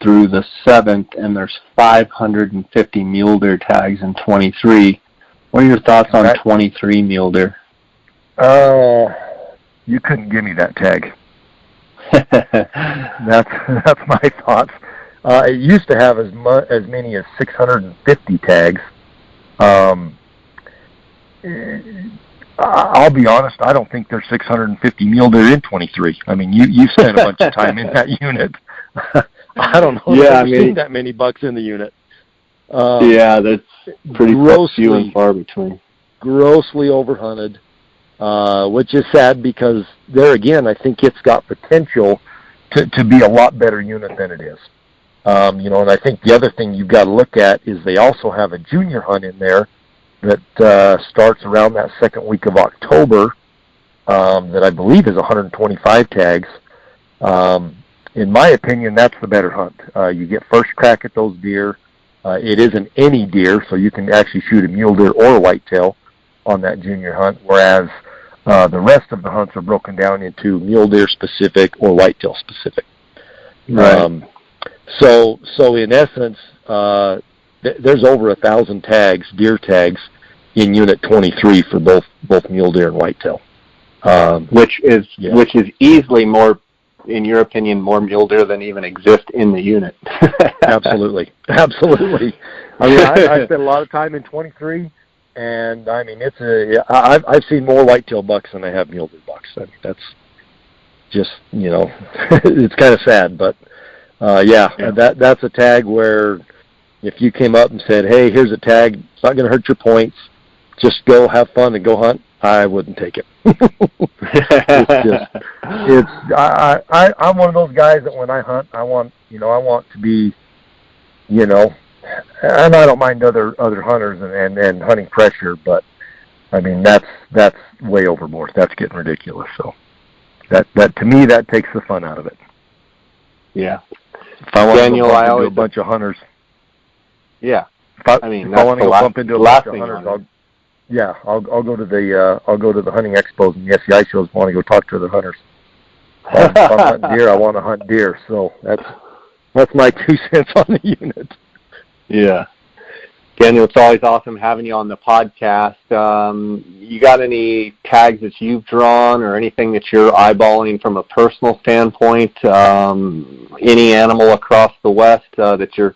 through the 7th, and there's 550 mule deer tags in 23. What are your thoughts on 23 mule deer? You couldn't give me that tag. That's my thoughts. It used to have as many as 650 tags. I'll be honest, I don't think there's 650 mule deer in 23. I mean, you spent a bunch of time in that unit. I don't know if I've seen that many bucks in the unit. That's pretty few and far between. Grossly overhunted, which is sad because there again, I think it's got potential to be a lot better unit than it is. And I think the other thing you've got to look at is they also have a junior hunt in there that starts around that second week of October that I believe is 125 tags. In my opinion, that's the better hunt. You get first crack at those deer. It isn't any deer, so you can actually shoot a mule deer or a whitetail on that junior hunt, whereas the rest of the hunts are broken down into mule deer specific or whitetail specific. Right. So in essence, there's over 1,000 tags, deer tags, in Unit 23 for both mule deer and whitetail. Which is easily more, in your opinion, more mule deer than even exist in the unit. Absolutely. I mean, I spent a lot of time in 23, and I mean, I've seen more whitetail bucks than I have mule deer bucks. I mean, that's just, it's kind of sad, but that's a tag where if you came up and said, "Hey, here's a tag. It's not going to hurt your points. Just go have fun and go hunt," I wouldn't take it. I'm one of those guys that when I hunt, I want to be, and I don't mind other hunters and hunting pressure, but I mean that's way overboard. That's getting ridiculous. So that to me, that takes the fun out of it. Yeah. If I want to go bump into a bunch of hunters. Yeah. If I want to go bump into a bunch of hunters, I'll go to the hunting expos and the SCI shows. Want to go talk to other hunters. If I'm hunting deer, I want to hunt deer. So that's my 2 cents on the unit. Yeah. Daniel, it's always awesome having you on the podcast. You got any tags that you've drawn or anything that you're eyeballing from a personal standpoint? Any animal across the West that you're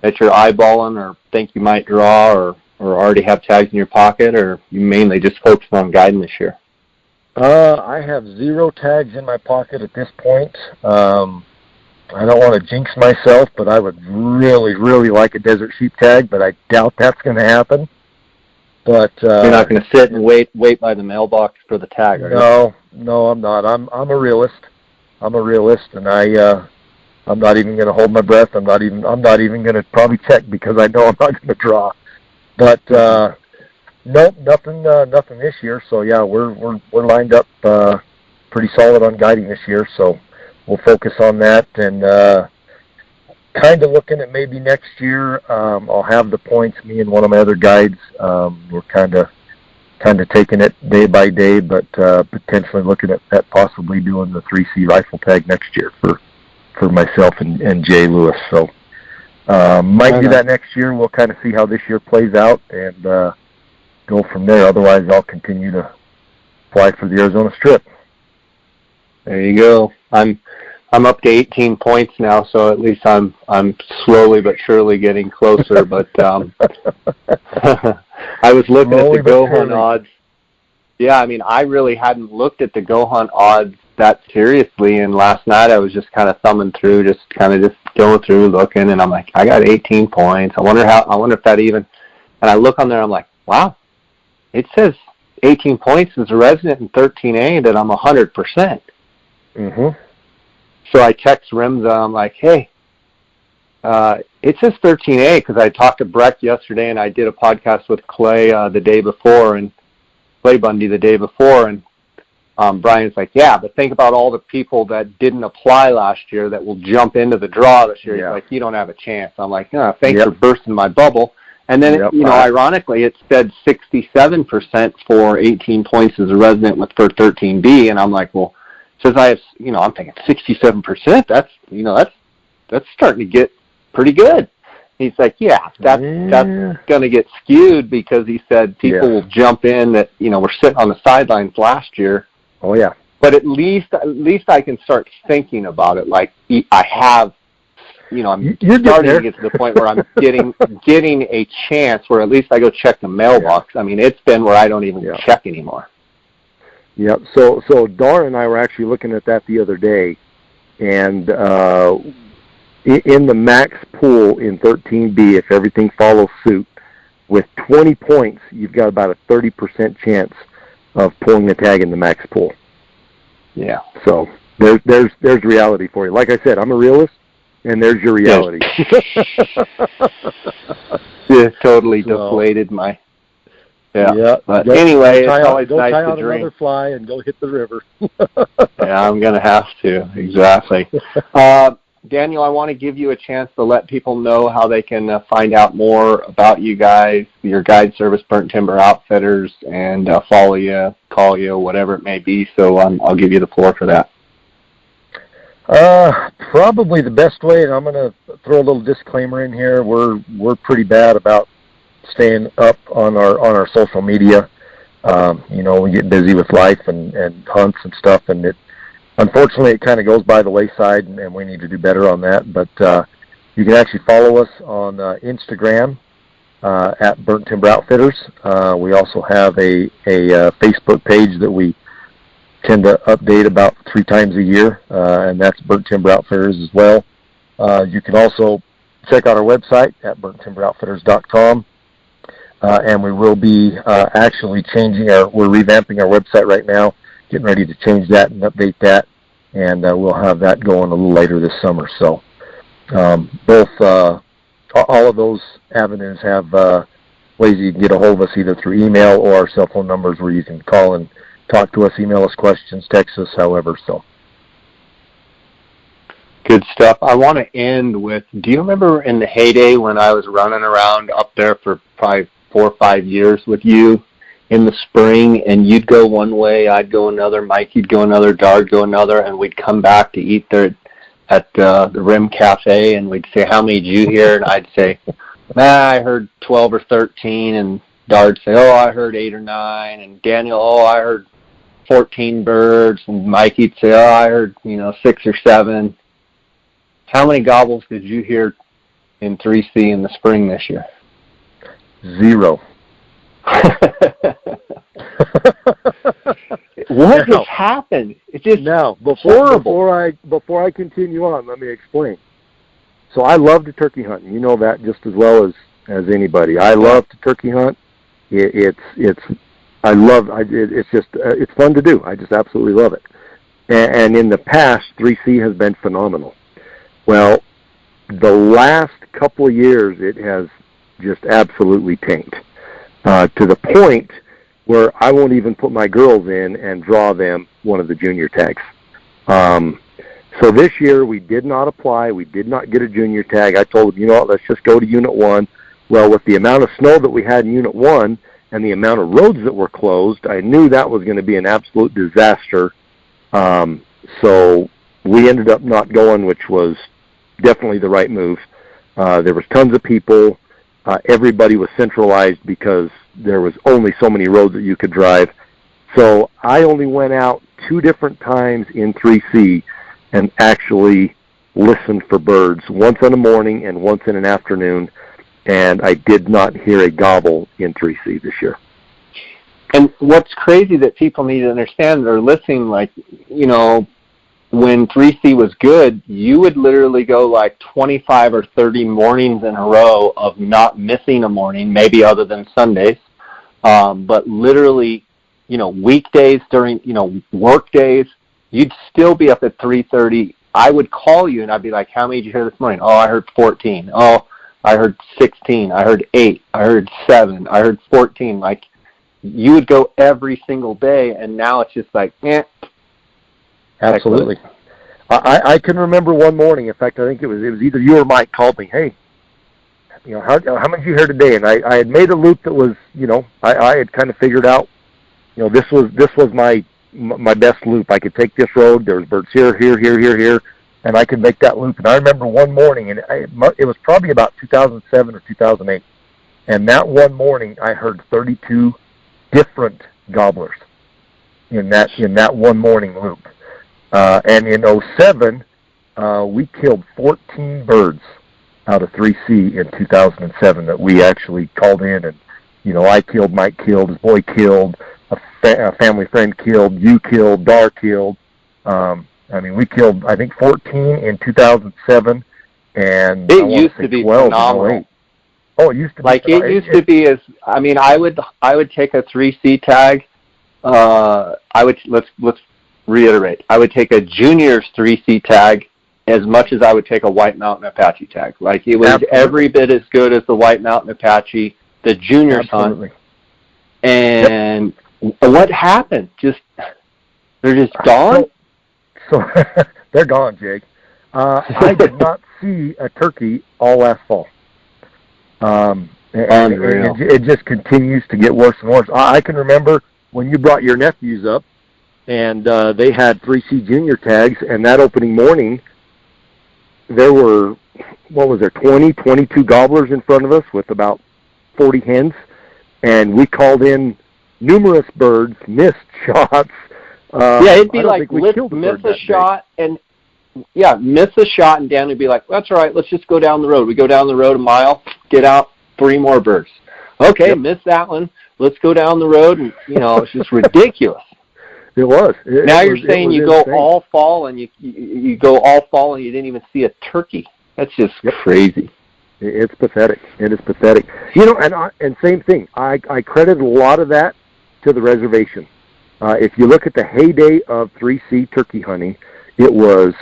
eyeballing or think you might draw or already have tags in your pocket, or you mainly just focused on guiding this year? I have 0 tags in my pocket at this point. I don't want to jinx myself, but I would really, really like a desert sheep tag, but I doubt that's going to happen. But you're not going to sit and wait by the mailbox for the tag, are you? No, I'm not. I'm a realist. And I'm not even going to hold my breath. I'm not even going to probably check because I know I'm not going to draw. But nope, nothing this year. So yeah, we're lined up pretty solid on guiding this year. So we'll focus on that and kind of looking at maybe next year. I'll have the points. Me and one of my other guides. We're kind of taking it day by day, but potentially looking at possibly doing the 3C rifle tag next year for myself and Jay Lewis. So might do that next year. We'll kind of see how this year plays out and go from there. Otherwise, I'll continue to fly for the Arizona Strip. There you go. I'm up to 18 points now, so at least I'm slowly but surely getting closer. But I was looking at the Go Hunt odds. Yeah, I mean, I really hadn't looked at the Go Hunt odds that seriously. And last night I was just kind of thumbing through, just going through, looking, and I'm like, I got 18 points. I wonder if that even. And I look on there, I'm like, wow, it says 18 points as a resident in 13A, that I'm 100%. Mm-hmm. So I text Rimza, I'm like, hey, it says 13A, because I talked to Breck yesterday, and I did a podcast with Clay the day before, and Clay Bundy the day before, and Brian's like, yeah, but think about all the people that didn't apply last year that will jump into the draw this year. Yeah. He's like, you don't have a chance. I'm like, no, thanks for bursting my bubble. And then, ironically, it said 67% for 18 points as a resident for 13B, and I'm like, well, since I have, I'm thinking 67%, that's starting to get pretty good. He's like, yeah, that's going to get skewed, because he said people will jump in that, were sitting on the sidelines last year. Oh, yeah. But at least I can start thinking about it. Like, I have, I'm starting to get to the point where I'm getting a chance where at least I go check the mailbox. Yeah. I mean, it's been where I don't even check anymore. Yep. So Dar and I were actually looking at that the other day, and in the max pool in 13B, if everything follows suit, with 20 points, you've got about a 30% chance of pulling the tag in the max pool. Yeah. So there's reality for you. Like I said, I'm a realist, and there's your reality. Yeah, totally deflated my. Yeah. But anyway, it's always nice to drink. Another fly and go hit the river. Yeah, I'm gonna have to. Exactly. Daniel, I want to give you a chance to let people know how they can find out more about you guys, your guide service, Burnt Timber Outfitters, and follow you, call you, whatever it may be. So I'll give you the floor for that. Probably the best way, and I'm going to throw a little disclaimer in here. We're pretty bad about staying up on our social media. We get busy with life and hunts and stuff, and unfortunately, it kind of goes by the wayside, and we need to do better on that. But you can actually follow us on Instagram at Burnt Timber Outfitters. We also have a Facebook page that we tend to update about 3 times a year, and that's Burnt Timber Outfitters as well. You can also check out our website at burnttimberoutfitters.com, and we will be actually we're revamping our website right now, getting ready to change that and update that, and we'll have that going a little later this summer. So both all of those avenues have ways you can get a hold of us, either through email or our cell phone numbers where you can call and talk to us, email us questions, text us, however. So good stuff. I want to end with, do you remember in the heyday when I was running around up there for probably 4 or 5 years with you in the spring, and you'd go one way, I'd go another, Mike, you'd go another, Dard go another, and we'd come back to eat there at the Rim Cafe, and we'd say, how many did you hear? And I'd say, I heard 12 or 13, and Dard say, I heard 8 or 9, and Daniel, I heard 14 birds, and Mikey'd say, I heard 6 or 7. How many gobbles did you hear in 3C in the spring this year? 0. What has happened? It's just horrible. Before I continue on, let me explain. So I love to turkey hunt, and you know that just as well as anybody. I love to turkey hunt. It's fun to do. I just absolutely love it. And in the past, 3C has been phenomenal. Well, the last couple of years, it has just absolutely tanked to the point where I won't even put my girls in and draw them one of the junior tags. So this year, we did not apply. We did not get a junior tag. I told them, let's just go to Unit 1. Well, with the amount of snow that we had in Unit 1 and the amount of roads that were closed, I knew that was going to be an absolute disaster. So we ended up not going, which was definitely the right move. There was tons of people. Everybody was centralized because there was only so many roads that you could drive. So I only went out 2 different times in 3C and actually listened for birds, once in the morning and once in an afternoon, and I did not hear a gobble in 3C this year. And what's crazy that people need to understand, they're listening, like, you know, when 3C was good, you would literally go like 25 or 30 mornings in a row of not missing a morning, maybe other than Sundays, but literally, you know, weekdays during, you know, work days, you'd still be up at 3:30. I would call you and I'd be like, how many did you hear this morning? Oh, I heard 14. Oh, I heard 16. I heard 8. I heard 7. I heard 14. Like, you would go every single day, and now it's just like, eh. Absolutely. I can remember one morning, in fact, I think it was either you or Mike called me, hey, you know, how many did you hear today? And I had made a loop that was, you know, I had kind of figured out, you know, this was my best loop. I could take this road. There was birds here, and I could make that loop. And I remember one morning, and it was probably about 2007 or 2008, and that one morning I heard 32 different gobblers in that one morning loop. And in 2007, we killed 14 birds out of 3C in 2007 that we actually called in, and, you know, I killed, Mike killed, his boy killed, a family friend killed, you killed, Dar killed. I mean, we killed, I think, 14 in 2007, and it used to be phenomenal. Oh, it used to be. Like, it used to be as, I mean, I would take a 3C tag. Let's reiterate. I would take a junior's 3C tag as much as I would take a White Mountain Apache tag. Like, it was Absolutely. every bit as good as the White Mountain Apache, the juniors hunt. And what happened? They're just gone? So they're gone, Jake. I did not see a turkey all last fall. And it just continues to get worse and worse. I can remember when you brought your nephews up, and they had 3C junior tags, and that opening morning, there were, 22 gobblers in front of us with about 40 hens, and we called in numerous birds, missed shots. It'd be like, let's miss a shot, and miss a shot, and Dan would be like, that's all right, let's just go down the road. We go down the road a mile, get out, 3 more birds. Okay, Miss that one. Let's go down the road, and, you know, it's just ridiculous. It was. Now you're saying you go all fall, and you go all fall, and you didn't even see a turkey. That's just crazy. It's pathetic. It is pathetic. You know, and same thing. I credit a lot of that to the reservation. If you look at the heyday of 3C turkey hunting, it was,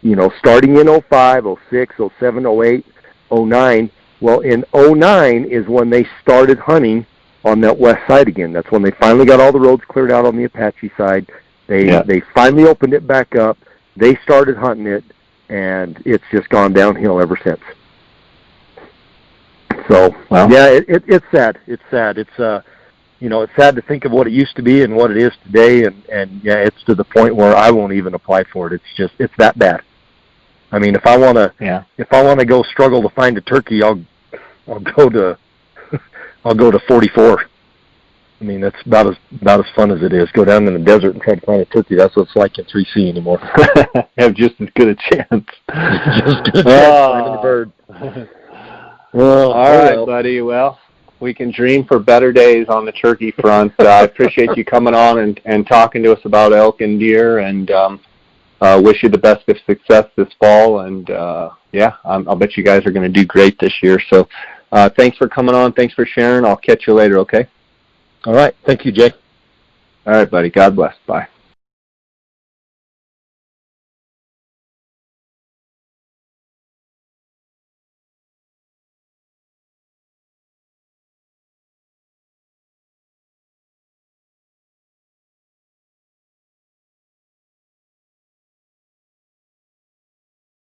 you know, starting in 05, 06, 07, 08, 09. Well, in 09 is when they started hunting on that west side again. That's when they finally got all the roads cleared out on the Apache side. They finally opened it back up. They started hunting it, and it's just gone downhill ever since. So, it's sad. It's sad. It's you know, it's sad to think of what it used to be and what it is today, and it's to the point where I won't even apply for it. It's that bad. I mean, if I want to go struggle to find a turkey, I'll go to 44. I mean, that's about as fun as it is. Go down in the desert and try to find a turkey. That's what it's like in 3C anymore. Have just as good a chance. Just as good a chance finding a bird. Well, all right, buddy. Well, we can dream for better days on the turkey front. I appreciate you coming on and talking to us about elk and deer, and wish you the best of success this fall. And I'll bet you guys are going to do great this year. So thanks for coming on. Thanks for sharing. I'll catch you later, okay? All right. Thank you, Jay. All right, buddy. God bless. Bye.